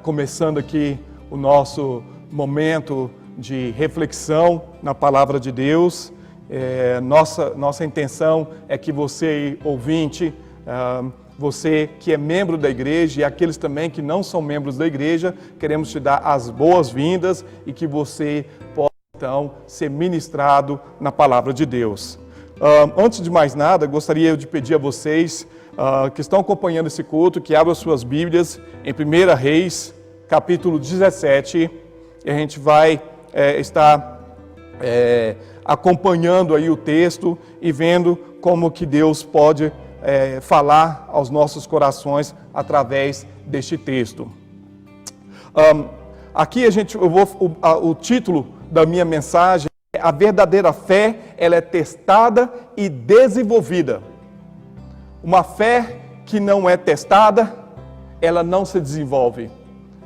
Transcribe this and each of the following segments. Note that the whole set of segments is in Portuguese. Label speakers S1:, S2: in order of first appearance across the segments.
S1: começando aqui o nosso momento de reflexão na Palavra de Deus. Nossa intenção é que você, ouvinte, você que é membro da igreja e aqueles também que não são membros da igreja, queremos te dar as boas-vindas e que você possa, então, ser ministrado na Palavra de Deus. Antes de mais nada, gostaria de pedir a vocês que estão acompanhando esse culto, que abram suas Bíblias em 1 Reis, capítulo 17, e a gente vai estar acompanhando aí o texto e vendo como que Deus pode falar aos nossos corações através deste texto. Aqui o título da minha mensagem é: a verdadeira fé, ela é testada e desenvolvida. Uma fé que não é testada, ela não se desenvolve.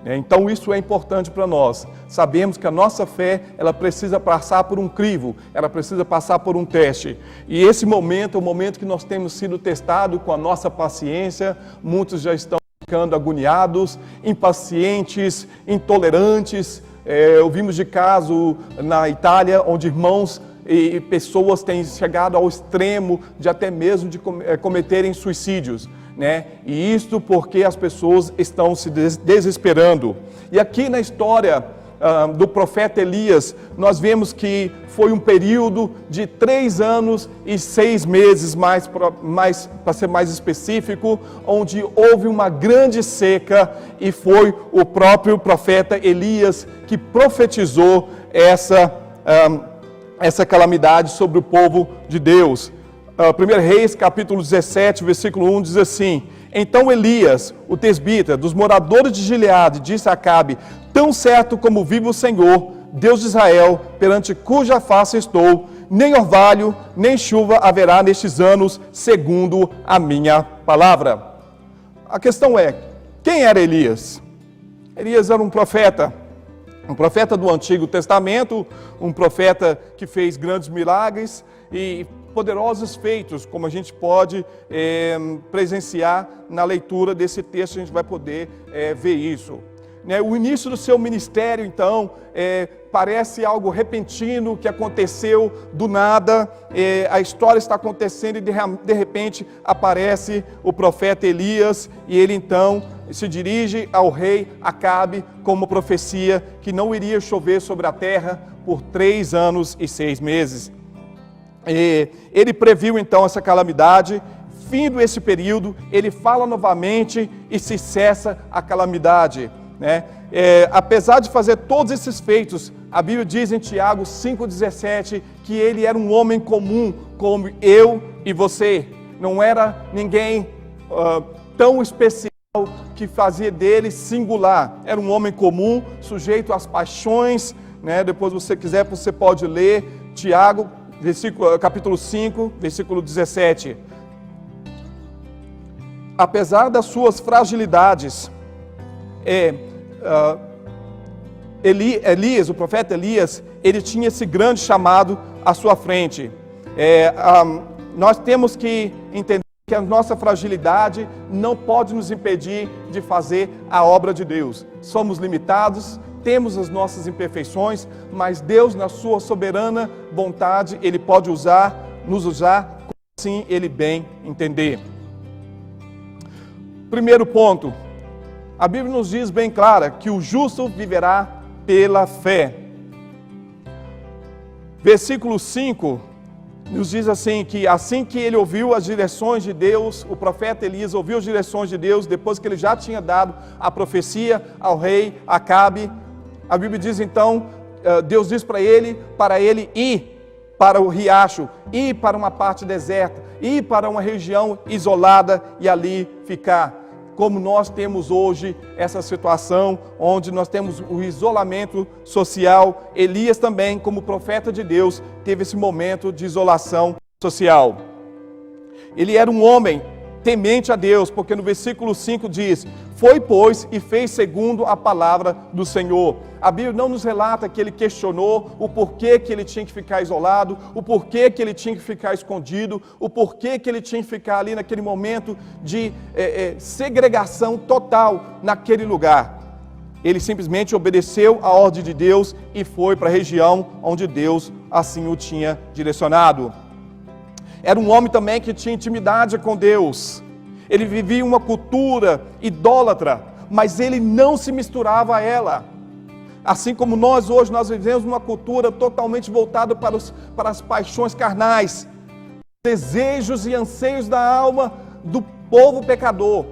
S1: Então isso é importante para nós. Sabemos que a nossa fé, ela precisa passar por um crivo, ela precisa passar por um teste. E esse momento é o momento que nós temos sido testados com a nossa paciência. Muitos já estão ficando agoniados, impacientes, intolerantes. Ouvimos de caso na Itália, onde irmãos e pessoas têm chegado ao extremo de até mesmo de cometerem suicídios. E isto porque as pessoas estão se desesperando. E aqui na história do profeta Elias, nós vemos que foi um período de 3 anos e 6 meses, para ser mais específico, onde houve uma grande seca, e foi o próprio profeta Elias que profetizou essa calamidade sobre o povo de Deus. 1 Reis, capítulo 17, versículo 1, diz assim: então Elias, o tesbita, dos moradores de Gileade, disse a Acabe: tão certo como vive o Senhor, Deus de Israel, perante cuja face estou, nem orvalho, nem chuva haverá nestes anos, segundo a minha palavra. A questão é, quem era Elias? Elias era um profeta do Antigo Testamento, um profeta que fez grandes milagres e poderosos feitos, como a gente pode presenciar na leitura desse texto. A gente vai poder ver isso. O início do seu ministério, então, parece algo repentino, que aconteceu do nada. A história está acontecendo e de repente aparece o profeta Elias, e ele então se dirige ao rei Acabe com uma profecia que não iria chover sobre a terra por 3 anos e 6 meses. Ele previu então essa calamidade. Findo esse período, ele fala novamente e se cessa a calamidade. Apesar de fazer todos esses feitos, a Bíblia diz em Tiago 5,17 que ele era um homem comum, como eu e você. Não era ninguém tão especial que fazia dele singular. Era um homem comum, sujeito às paixões. Depois, se você quiser, você pode ler Tiago, capítulo 5, versículo 17. Apesar das suas fragilidades, Elias, o profeta Elias, ele tinha esse grande chamado à sua frente. Nós temos que entender que a nossa fragilidade não pode nos impedir de fazer a obra de Deus. Somos limitados, temos as nossas imperfeições, mas Deus, na sua soberana vontade, Ele pode nos usar como assim Ele bem entender. Primeiro ponto, a Bíblia nos diz bem clara que o justo viverá pela fé. Versículo 5 nos diz assim que ele ouviu as direções de Deus, o profeta Elias ouviu as direções de Deus, depois que ele já tinha dado a profecia ao rei Acabe. A Bíblia diz então, Deus diz para ele ir para o riacho, ir para uma parte deserta, ir para uma região isolada e ali ficar. Como nós temos hoje essa situação, onde nós temos o isolamento social, Elias também, como profeta de Deus, teve esse momento de isolação social. Ele era um homem temente a Deus, porque no versículo 5 diz: foi, pois, e fez segundo a palavra do Senhor. A Bíblia não nos relata que ele questionou o porquê que ele tinha que ficar isolado, o porquê que ele tinha que ficar escondido, o porquê que ele tinha que ficar ali naquele momento de segregação total naquele lugar. Ele simplesmente obedeceu a ordem de Deus e foi para a região onde Deus assim o tinha direcionado. Era um homem também que tinha intimidade com Deus. Ele vivia uma cultura idólatra, mas ele não se misturava a ela. Assim como nós hoje, nós vivemos uma cultura totalmente voltada para as paixões carnais, desejos e anseios da alma do povo pecador.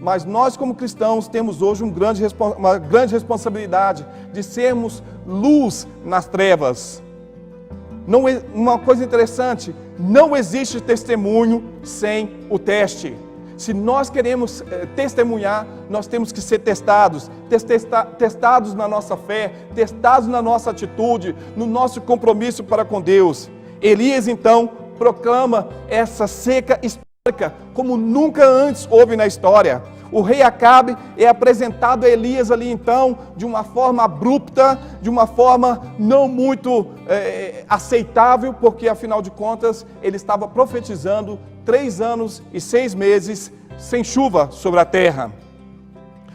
S1: Mas nós como cristãos temos hoje uma grande responsabilidade de sermos luz nas trevas. Uma coisa interessante, não existe testemunho sem o teste. Se nós queremos testemunhar, nós temos que ser testados. Testados na nossa fé, testados na nossa atitude, no nosso compromisso para com Deus. Elias então proclama essa seca histórica como nunca antes houve na história. O rei Acabe é apresentado a Elias ali então de uma forma abrupta, de uma forma não muito aceitável, porque afinal de contas ele estava profetizando 3 anos e 6 meses sem chuva sobre a terra.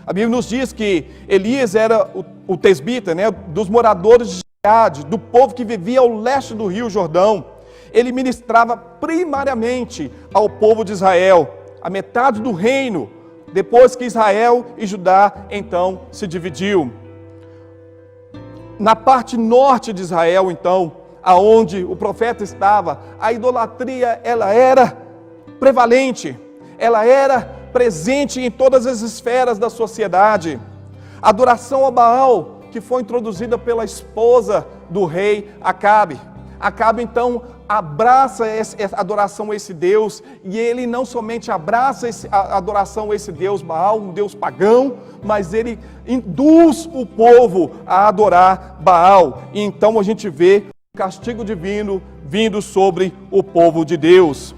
S1: A Bíblia nos diz que Elias era o tesbita, né, dos moradores de Gileade, do povo que vivia ao leste do rio Jordão. Ele ministrava primariamente ao povo de Israel, a metade do reino, depois que Israel e Judá então se dividiu. Na parte norte de Israel então, aonde o profeta estava, a idolatria ela era prevalente, ela era presente em todas as esferas da sociedade. A adoração a Baal, que foi introduzida pela esposa do rei Acabe. Acabe então abraça essa adoração a esse Deus, e ele não somente abraça a adoração a esse Deus Baal, um Deus pagão, mas ele induz o povo a adorar Baal. E então a gente vê o castigo divino vindo sobre o povo de Deus.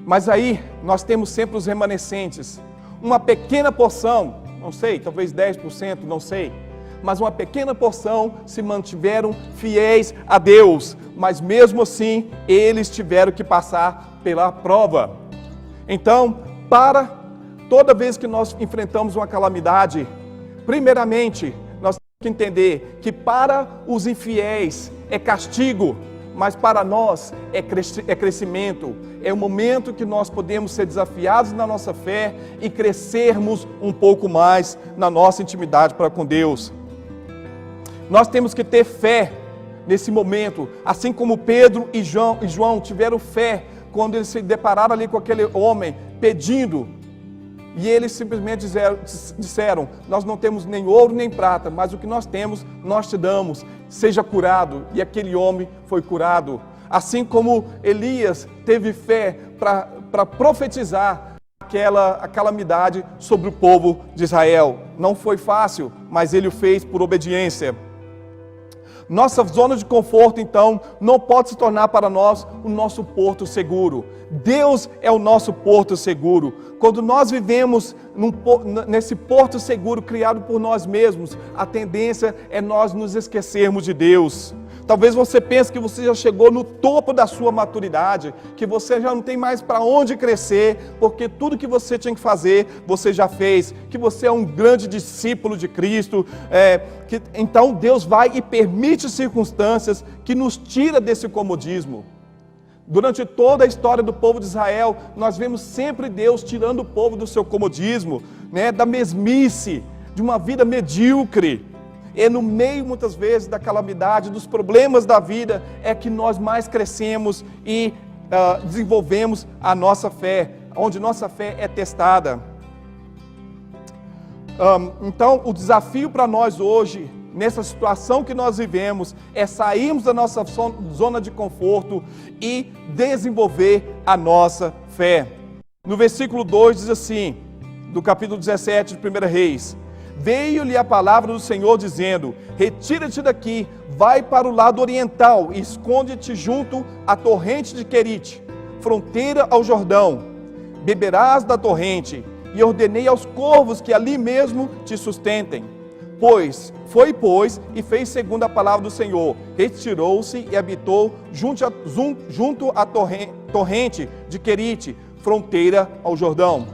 S1: Mas aí nós temos sempre os remanescentes, uma pequena porção, não sei, talvez 10%, não sei, mas uma pequena porção se mantiveram fiéis a Deus, mas mesmo assim eles tiveram que passar pela prova. Então, toda vez que nós enfrentamos uma calamidade, primeiramente nós temos que entender que para os infiéis é castigo, mas para nós é crescimento. É o momento que nós podemos ser desafiados na nossa fé e crescermos um pouco mais na nossa intimidade para com Deus. Nós temos que ter fé nesse momento, assim como Pedro e João tiveram fé quando eles se depararam ali com aquele homem pedindo, e eles simplesmente disseram: nós não temos nem ouro nem prata, mas o que nós temos, nós te damos, seja curado. E aquele homem foi curado. Assim como Elias teve fé para profetizar a calamidade sobre o povo de Israel. Não foi fácil, mas ele o fez por obediência. Nossa zona de conforto, então, não pode se tornar para nós o nosso porto seguro. Deus é o nosso porto seguro. Quando nós vivemos nesse porto seguro criado por nós mesmos, a tendência é nós nos esquecermos de Deus. Talvez você pense que você já chegou no topo da sua maturidade, que você já não tem mais para onde crescer, porque tudo que você tinha que fazer, você já fez, que você é um grande discípulo de Cristo, então Deus vai e permite circunstâncias que nos tira desse comodismo. Durante toda a história do povo de Israel, nós vemos sempre Deus tirando o povo do seu comodismo, né, da mesmice, de uma vida medíocre. E no meio, muitas vezes, da calamidade, dos problemas da vida, é que nós mais crescemos e desenvolvemos a nossa fé, onde nossa fé é testada. Então, o desafio para nós hoje, nessa situação que nós vivemos, é sairmos da nossa zona de conforto e desenvolver a nossa fé. No versículo 2 diz assim, do capítulo 17 de 1 Reis: veio-lhe a palavra do Senhor dizendo: retira-te daqui, vai para o lado oriental e esconde-te junto à torrente de Querite, fronteira ao Jordão. Beberás da torrente, e ordenei aos corvos que ali mesmo te sustentem. Foi, e fez segundo a palavra do Senhor. Retirou-se e habitou junto à torrente de Querite, fronteira ao Jordão.